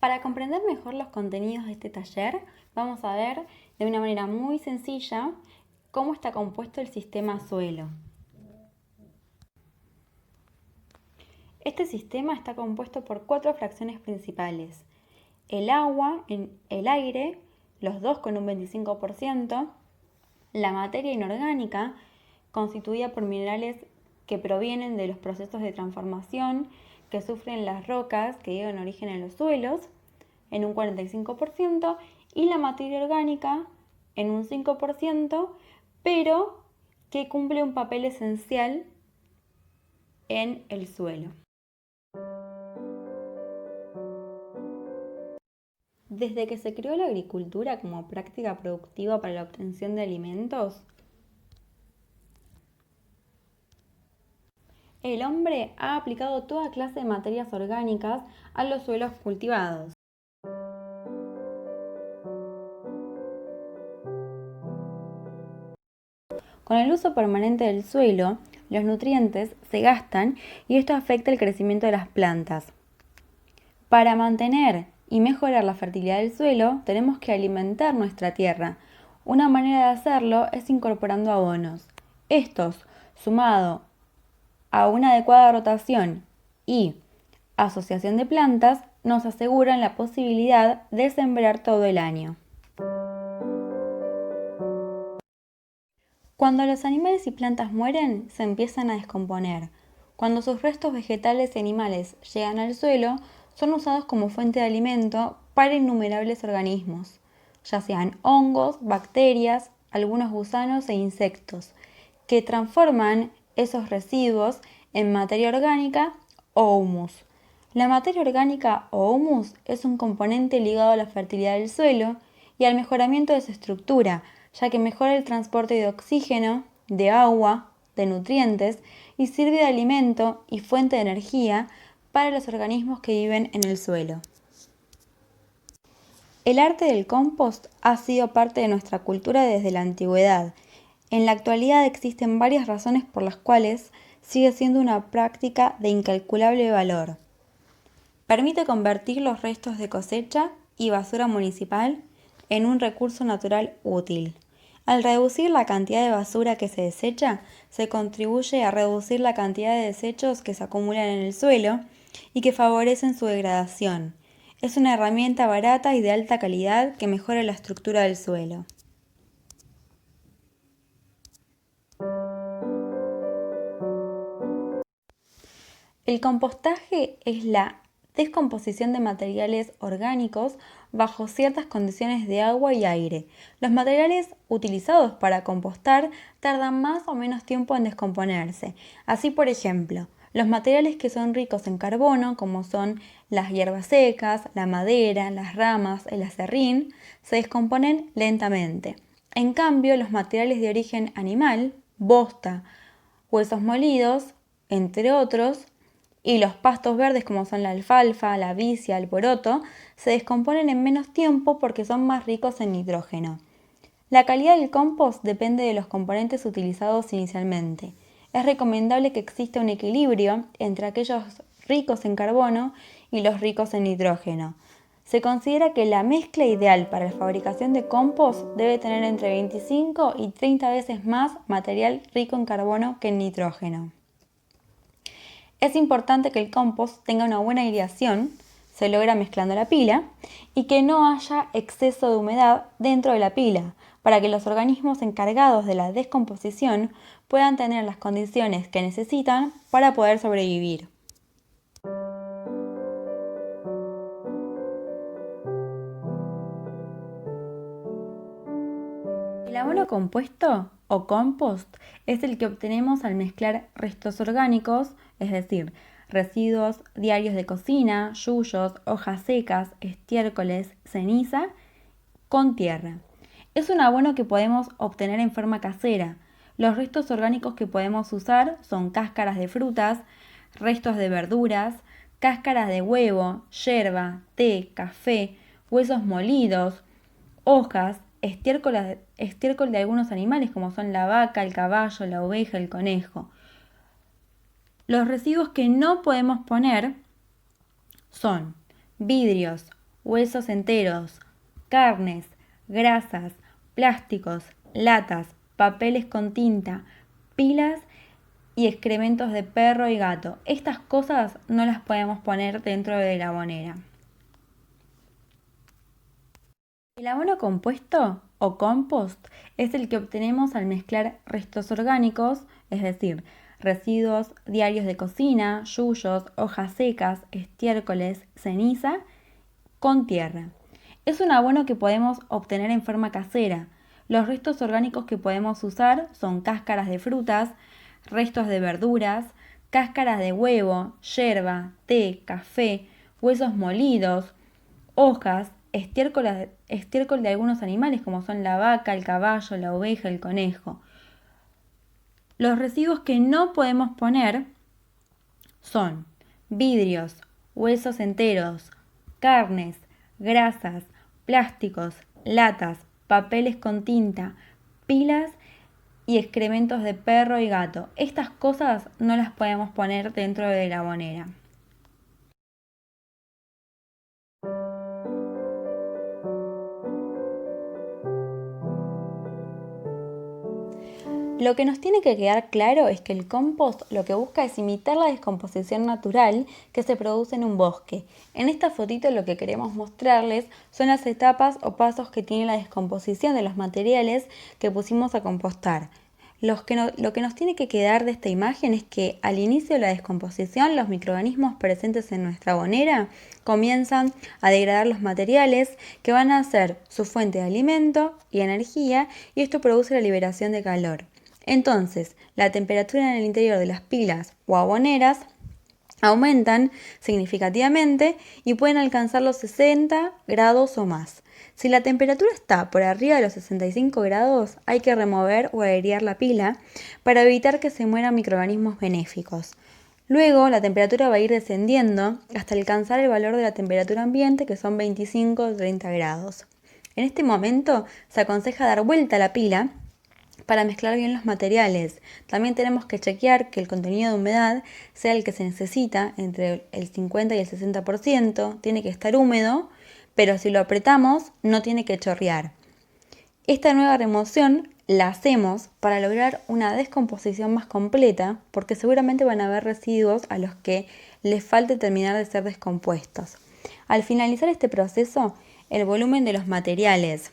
Para comprender mejor los contenidos de este taller, vamos a ver de una manera muy sencilla cómo está compuesto el sistema suelo. Este sistema está compuesto por 4 fracciones principales: el agua, el aire, los dos con un 25%, la materia inorgánica, constituida por minerales que provienen de los procesos de transformación que sufren las rocas que dieron origen a los suelos, en un 45%, y la materia orgánica en un 5%, pero que cumple un papel esencial en el suelo. Desde que se creó la agricultura como práctica productiva para la obtención de alimentos, el hombre ha aplicado toda clase de materias orgánicas a los suelos cultivados. Con el uso permanente del suelo, los nutrientes se gastan y esto afecta el crecimiento de las plantas. Para mantener y mejorar la fertilidad del suelo, tenemos que alimentar nuestra tierra. Una manera de hacerlo es incorporando abonos. Estos, sumado a una adecuada rotación y asociación de plantas, nos aseguran la posibilidad de sembrar todo el año. Cuando los animales y plantas mueren, se empiezan a descomponer. Cuando sus restos vegetales y animales llegan al suelo, son usados como fuente de alimento para innumerables organismos, ya sean hongos, bacterias, algunos gusanos e insectos, que transforman esos residuos en materia orgánica o humus. La materia orgánica o humus es un componente ligado a la fertilidad del suelo y al mejoramiento de su estructura, ya que mejora el transporte de oxígeno, de agua, de nutrientes y sirve de alimento y fuente de energía para los organismos que viven en el suelo. El arte del compost ha sido parte de nuestra cultura desde la antigüedad. En la actualidad existen varias razones por las cuales sigue siendo una práctica de incalculable valor. Permite convertir los restos de cosecha y basura municipal en un recurso natural útil. Al reducir la cantidad de basura que se desecha, se contribuye a reducir la cantidad de desechos que se acumulan en el suelo y que favorecen su degradación. Es una herramienta barata y de alta calidad que mejora la estructura del suelo. El compostaje es la descomposición de materiales orgánicos bajo ciertas condiciones de agua y aire. Los materiales utilizados para compostar tardan más o menos tiempo en descomponerse. Así, por ejemplo, los materiales que son ricos en carbono, como son las hierbas secas, la madera, las ramas, el acerrín, se descomponen lentamente. En cambio, los materiales de origen animal, bosta, huesos molidos, entre otros, y los pastos verdes como son la alfalfa, la vicia, el poroto, se descomponen en menos tiempo porque son más ricos en nitrógeno. La calidad del compost depende de los componentes utilizados inicialmente. Es recomendable que exista un equilibrio entre aquellos ricos en carbono y los ricos en nitrógeno. Se considera que la mezcla ideal para la fabricación de compost debe tener entre 25 y 30 veces más material rico en carbono que en nitrógeno. Es importante que el compost tenga una buena aireación, se logra mezclando la pila, y que no haya exceso de humedad dentro de la pila, para que los organismos encargados de la descomposición puedan tener las condiciones que necesitan para poder sobrevivir. El abono compuesto o compost es el que obtenemos al mezclar restos orgánicos, es decir, residuos diarios de cocina, yuyos, hojas secas, estiércoles, ceniza, con tierra. Es un abono que podemos obtener en forma casera. Los restos orgánicos que podemos usar son cáscaras de frutas, restos de verduras, cáscaras de huevo, yerba, té, café, huesos molidos, hojas, estiércol de algunos animales como son la vaca, el caballo, la oveja, el conejo. Los residuos que no podemos poner son vidrios, huesos enteros, carnes, grasas, plásticos, latas, papeles con tinta, pilas y excrementos de perro y gato. Estas cosas no las podemos poner dentro de la abonera. El abono compuesto o compost es el que obtenemos al mezclar restos orgánicos, es decir, residuos diarios de cocina, yuyos, hojas secas, estiércoles, ceniza, con tierra. Es un abono que podemos obtener en forma casera. Los restos orgánicos que podemos usar son cáscaras de frutas, restos de verduras, cáscaras de huevo, yerba, té, café, huesos molidos, hojas, estiércol de algunos animales como son la vaca, el caballo, la oveja, el conejo. Los residuos que no podemos poner son vidrios, huesos enteros, carnes, grasas, plásticos, latas, papeles con tinta, pilas y excrementos de perro y gato. Estas cosas no las podemos poner dentro de la abonera. Lo que nos tiene que quedar claro es que el compost lo que busca es imitar la descomposición natural que se produce en un bosque. En esta fotito lo que queremos mostrarles son las etapas o pasos que tiene la descomposición de los materiales que pusimos a compostar. Lo que nos tiene que quedar de esta imagen es que al inicio de la descomposición los microorganismos presentes en nuestra abonera comienzan a degradar los materiales que van a ser su fuente de alimento y energía, y esto produce la liberación de calor. Entonces, la temperatura en el interior de las pilas o aboneras aumentan significativamente y pueden alcanzar los 60 grados o más. Si la temperatura está por arriba de los 65 grados, hay que remover o airear la pila para evitar que se mueran microorganismos benéficos. Luego, la temperatura va a ir descendiendo hasta alcanzar el valor de la temperatura ambiente, que son 25 o 30 grados. En este momento, se aconseja dar vuelta a la pila para mezclar bien los materiales. También tenemos que chequear que el contenido de humedad sea el que se necesita, entre el 50 y el 60%. Tiene que estar húmedo, pero si lo apretamos no tiene que chorrear. Esta nueva remoción la hacemos para lograr una descomposición más completa, porque seguramente van a haber residuos a los que les falte terminar de ser descompuestos. Al finalizar este proceso, el volumen de los materiales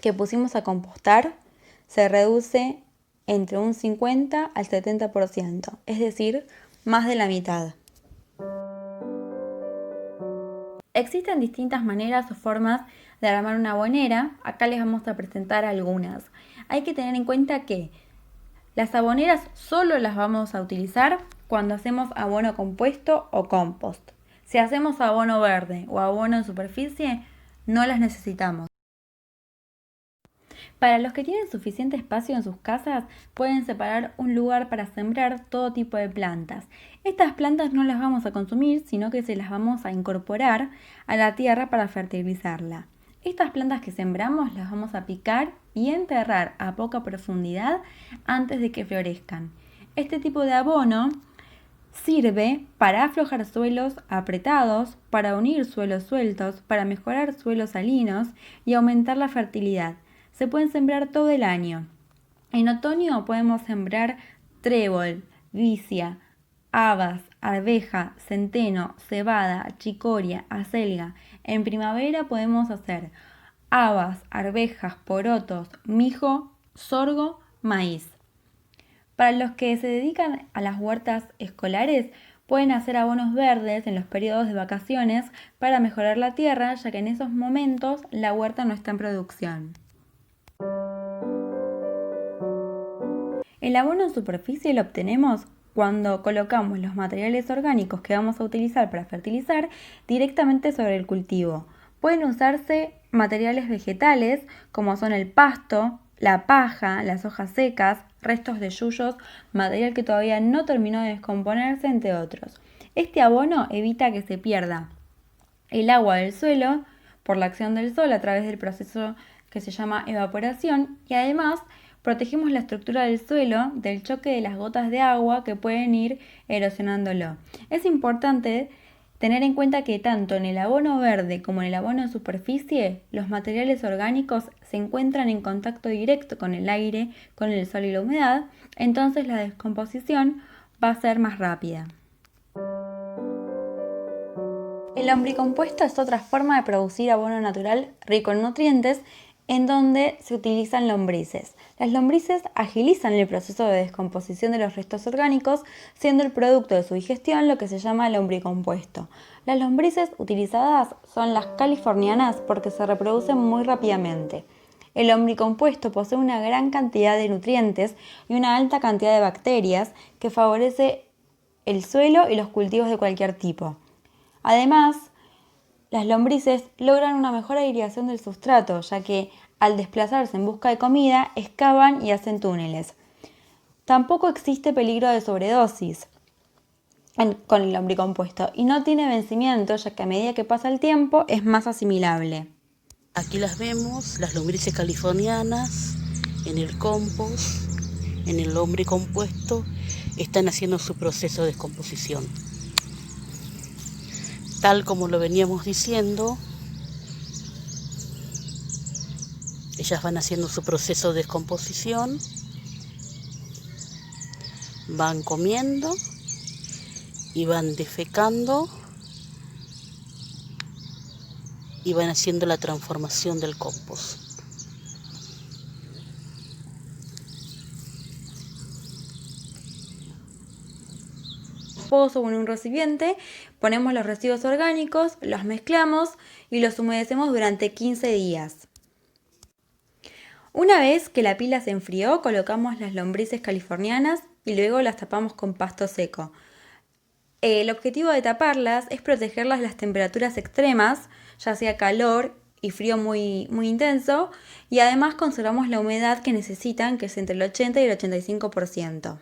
que pusimos a compostar se reduce entre un 50 al 70%, es decir, más de la mitad. Existen distintas maneras o formas de armar una abonera. Acá les vamos a presentar algunas. Hay que tener en cuenta que las aboneras solo las vamos a utilizar cuando hacemos abono compuesto o compost. Si hacemos abono verde o abono en superficie, no las necesitamos. Para los que tienen suficiente espacio en sus casas, pueden separar un lugar para sembrar todo tipo de plantas. Estas plantas no las vamos a consumir, sino que se las vamos a incorporar a la tierra para fertilizarla. Estas plantas que sembramos las vamos a picar y enterrar a poca profundidad antes de que florezcan. Este tipo de abono sirve para aflojar suelos apretados, para unir suelos sueltos, para mejorar suelos salinos y aumentar la fertilidad. Se pueden sembrar todo el año. En otoño podemos sembrar trébol, vicia, habas, arveja, centeno, cebada, chicoria, acelga. En primavera podemos hacer habas, arvejas, porotos, mijo, sorgo, maíz. Para los que se dedican a las huertas escolares, pueden hacer abonos verdes en los periodos de vacaciones para mejorar la tierra, ya que en esos momentos la huerta no está en producción. El abono en superficie lo obtenemos cuando colocamos los materiales orgánicos que vamos a utilizar para fertilizar directamente sobre el cultivo. Pueden usarse materiales vegetales como son el pasto, la paja, las hojas secas, restos de yuyos, material que todavía no terminó de descomponerse, entre otros. Este abono evita que se pierda el agua del suelo por la acción del sol a través del proceso que se llama evaporación, y además protegemos la estructura del suelo del choque de las gotas de agua que pueden ir erosionándolo. Es importante Tener en cuenta que tanto en el abono verde como en el abono en superficie, los materiales orgánicos se encuentran en contacto directo con el aire, con el sol y la humedad, entonces la descomposición va a ser más rápida. El lombricompuesto es otra forma de producir abono natural rico en nutrientes en donde se utilizan lombrices. Las lombrices agilizan el proceso de descomposición de los restos orgánicos, siendo el producto de su digestión lo que se llama lombricompuesto. Las lombrices utilizadas son las californianas porque se reproducen muy rápidamente. El lombricompuesto posee una gran cantidad de nutrientes y una alta cantidad de bacterias que favorece el suelo y los cultivos de cualquier tipo. Además, las lombrices logran una mejor aireación del sustrato, ya que al desplazarse en busca de comida, excavan y hacen túneles. Tampoco existe peligro de sobredosis con el lombricompuesto y no tiene vencimiento, ya que a medida que pasa el tiempo es más asimilable. Aquí las vemos, las lombrices californianas, en el compost, en el lombricompuesto, están haciendo su proceso de descomposición. Tal como lo veníamos diciendo, ellas van haciendo su proceso de descomposición, van comiendo y van defecando y van haciendo la transformación del compost. Pozo o en un recipiente, ponemos los residuos orgánicos, los mezclamos y los humedecemos durante 15 días. Una vez que la pila se enfrió, colocamos las lombrices californianas y luego las tapamos con pasto seco. El objetivo de taparlas es protegerlas de las temperaturas extremas, ya sea calor y frío muy intenso, y además conservamos la humedad que necesitan, que es entre el 80 y el 85%.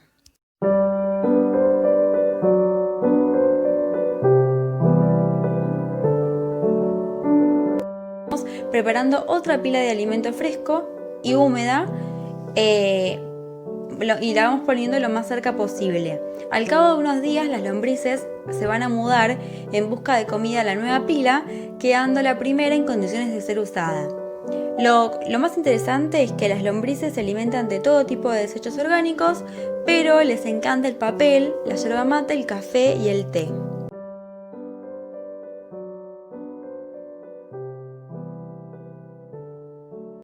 Preparando otra pila de alimento fresco y húmeda y la vamos poniendo lo más cerca posible. Al cabo de unos días las lombrices se van a mudar en busca de comida a la nueva pila, quedando la primera en condiciones de ser usada. Lo más interesante es que las lombrices se alimentan de todo tipo de desechos orgánicos, pero les encanta el papel, la yerba mate, el café y el té.